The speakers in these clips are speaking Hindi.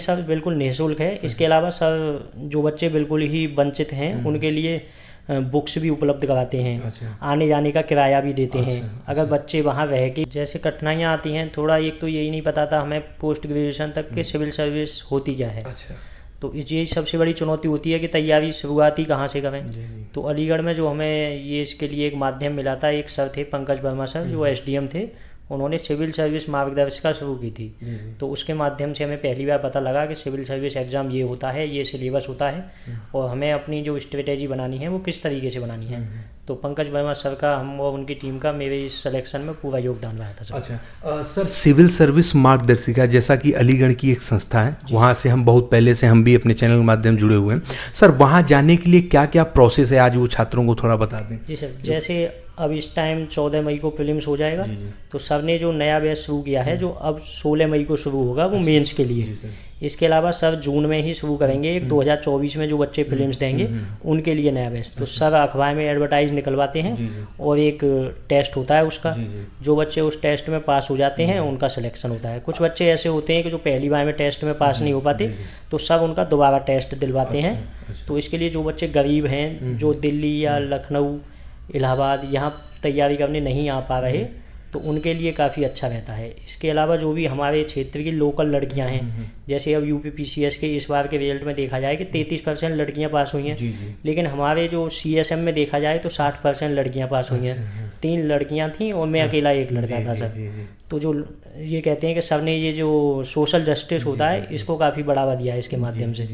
सब बिल्कुल निःशुल्क है। इसके अलावा सर जो बच्चे बिल्कुल ही वंचित हैं उनके लिए बुक्स भी उपलब्ध कराते हैं। अच्छा। आने जाने का किराया भी देते हैं। अच्छा, अगर बच्चे वहाँ रह के, जैसे कठिनाइयाँ आती हैं थोड़ा, एक तो यही नहीं पता था हमें पोस्ट ग्रेजुएशन तक के सिविल सर्विस होती क्या है। अच्छा। तो यही सबसे बड़ी चुनौती होती है कि तैयारी शुरुआती कहाँ से करें। जी, जी। तो अलीगढ़ में जो हमें ये इसके लिए एक माध्यम मिला था, एक सर थे पंकज वर्मा सर जो एसडीएम थे, उन्होंने सिविल सर्विस मार्गदर्शिका शुरू की थी। जी, जी। तो उसके माध्यम से हमें पहली बार पता लगा कि सिविल सर्विस एग्ज़ाम ये होता है, ये सिलेबस होता है और हमें अपनी जो स्ट्रेटेजी बनानी है वो किस तरीके से बनानी है। तो पंकज वर्मा सर का, हम और उनकी टीम का मेरे इस सिलेक्शन में पूरा योगदान रहा था सर। अच्छा सर, सिविल सर्विस मार्गदर्शिका जैसा कि अलीगढ़ की एक संस्था है, वहाँ से हम बहुत पहले से हम भी अपने चैनल के माध्यम जुड़े हुए हैं सर। वहाँ जाने के लिए क्या क्या प्रोसेस है, आज वो छात्रों को थोड़ा बता दें। जी सर, जैसे अब इस टाइम 14 मई को प्रीलिम्स हो जाएगा। तो सर ने जो नया बैच शुरू किया है जो अब 16 मई को शुरू होगा वो मेंस के लिए। इसके अलावा सर जून में ही शुरू करेंगे एक 2024 में जो बच्चे प्रीलिम्स देंगे उनके लिए नया बैच। तो सर अखबार में एडवर्टाइज निकलवाते हैं और एक टेस्ट होता है उसका। जो बच्चे उस टेस्ट में पास हो जाते हैं उनका सिलेक्शन होता है। कुछ बच्चे ऐसे होते हैं कि जो पहली बार में टेस्ट में पास नहीं हो पाते, तो सब उनका दोबारा टेस्ट दिलवाते हैं। तो इसके लिए जो बच्चे गरीब हैं, जो दिल्ली या लखनऊ, इलाहाबाद यहाँ तैयारी करने नहीं आ पा रहे, तो उनके लिए काफ़ी अच्छा रहता है। इसके अलावा जो भी हमारे क्षेत्र की लोकल लड़कियां हैं, जैसे अब यूपी पीसीएस के इस बार के रिजल्ट में देखा जाए कि 33% लड़कियां पास हुई हैं। लेकिन हमारे जो सीएसएम में देखा जाए तो 60% लड़कियां पास हुई हैं। 3 लड़कियां थीं और मैं अकेला एक लड़का था सर। तो जो ये कहते हैं कि सर ने ये जो सोशल जस्टिस होता है इसको काफ़ी बढ़ावा दिया है इसके माध्यम से।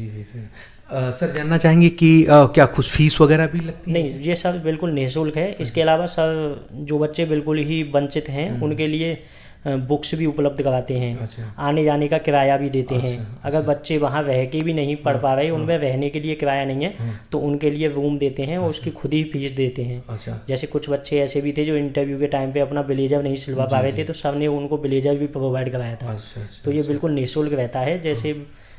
सर जानना चाहेंगे कि क्या कुछ फीस वगैरह भी लगती है? नहीं, ये सब बिल्कुल निःशुल्क है। इसके अलावा सर जो बच्चे बिल्कुल ही वंचित हैं उनके लिए बुक्स भी उपलब्ध कराते हैं। अच्छा। आने जाने का किराया भी देते हैं। अच्छा। अगर बच्चे वहाँ रह के भी नहीं पढ़ पा रहे, उनमें रहने के लिए किराया नहीं है, तो उनके लिए रूम देते हैं और उसकी खुद ही फीस देते हैं। अच्छा। जैसे कुछ बच्चे ऐसे भी थे जो इंटरव्यू के टाइम पे अपना ब्लेजर नहीं सिलवा पा रहे थे, तो सर ने उनको ब्लेजर भी प्रोवाइड कराया था। तो ये बिल्कुल निःशुल्क रहता है। जैसे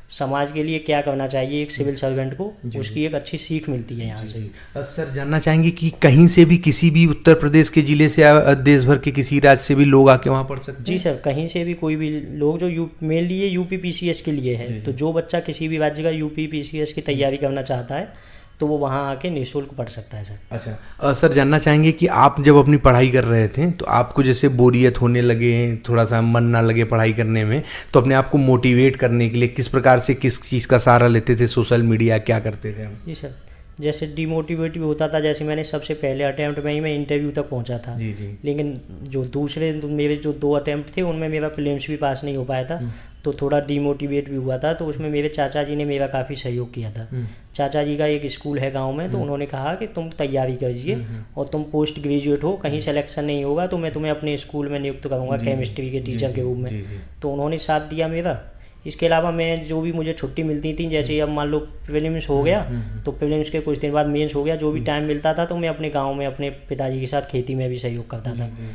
समाज के लिए क्या करना चाहिए एक सिविल सर्वेंट को, उसकी एक अच्छी सीख मिलती है यहाँ से। सर जानना चाहेंगे कि कहीं से भी, किसी भी उत्तर प्रदेश के जिले से या देश भर के किसी राज्य से भी लोग आके वहाँ पढ़ सकते हैं? जी सर, कहीं से भी कोई भी लोग, जो मेनली ये यूपी पीसीएस के लिए है। तो जो बच्चा किसी भी राज्य का यूपी पीसीएस की तैयारी करना चाहता है तो वो वहाँ आके निःशुल्क पढ़ सकता है सर। अच्छा सर, जानना चाहेंगे कि आप जब अपनी पढ़ाई कर रहे थे तो आपको जैसे बोरियत होने लगे, थोड़ा सा मन ना लगे पढ़ाई करने में, तो अपने आप को मोटिवेट करने के लिए किस प्रकार से, किस चीज़ का सहारा लेते थे? सोशल मीडिया क्या करते थे? जी सर, जैसे डिमोटिवेट भी होता था। जैसे मैंने सबसे पहले अटैम्प्ट में ही मैं इंटरव्यू तक पहुंचा था। लेकिन जो दूसरे मेरे जो 2 अटैम्प्ट थे उनमें मेरा प्रीलिम्स भी पास नहीं हो पाया था, तो थोड़ा डिमोटिवेट भी हुआ था। तो उसमें मेरे चाचा जी ने मेरा काफ़ी सहयोग किया था। चाचा जी का एक स्कूल है गांव में, तो उन्होंने कहा कि तुम तैयारी कीजिए और तुम पोस्ट ग्रेजुएट हो, कहीं सिलेक्शन नहीं होगा तो मैं तुम्हें अपने स्कूल में नियुक्त करूँगा केमिस्ट्री के टीचर के रूप में। तो उन्होंने साथ दिया मेरा। इसके अलावा मैं जो भी मुझे छुट्टी मिलती थी, जैसे अब मान लो प्रीलिम्स हो गया तो प्रीलिम्स के कुछ दिन बाद मेंस हो गया, जो भी टाइम मिलता था तो मैं अपने गांव में अपने पिताजी के साथ खेती में भी सहयोग करता था।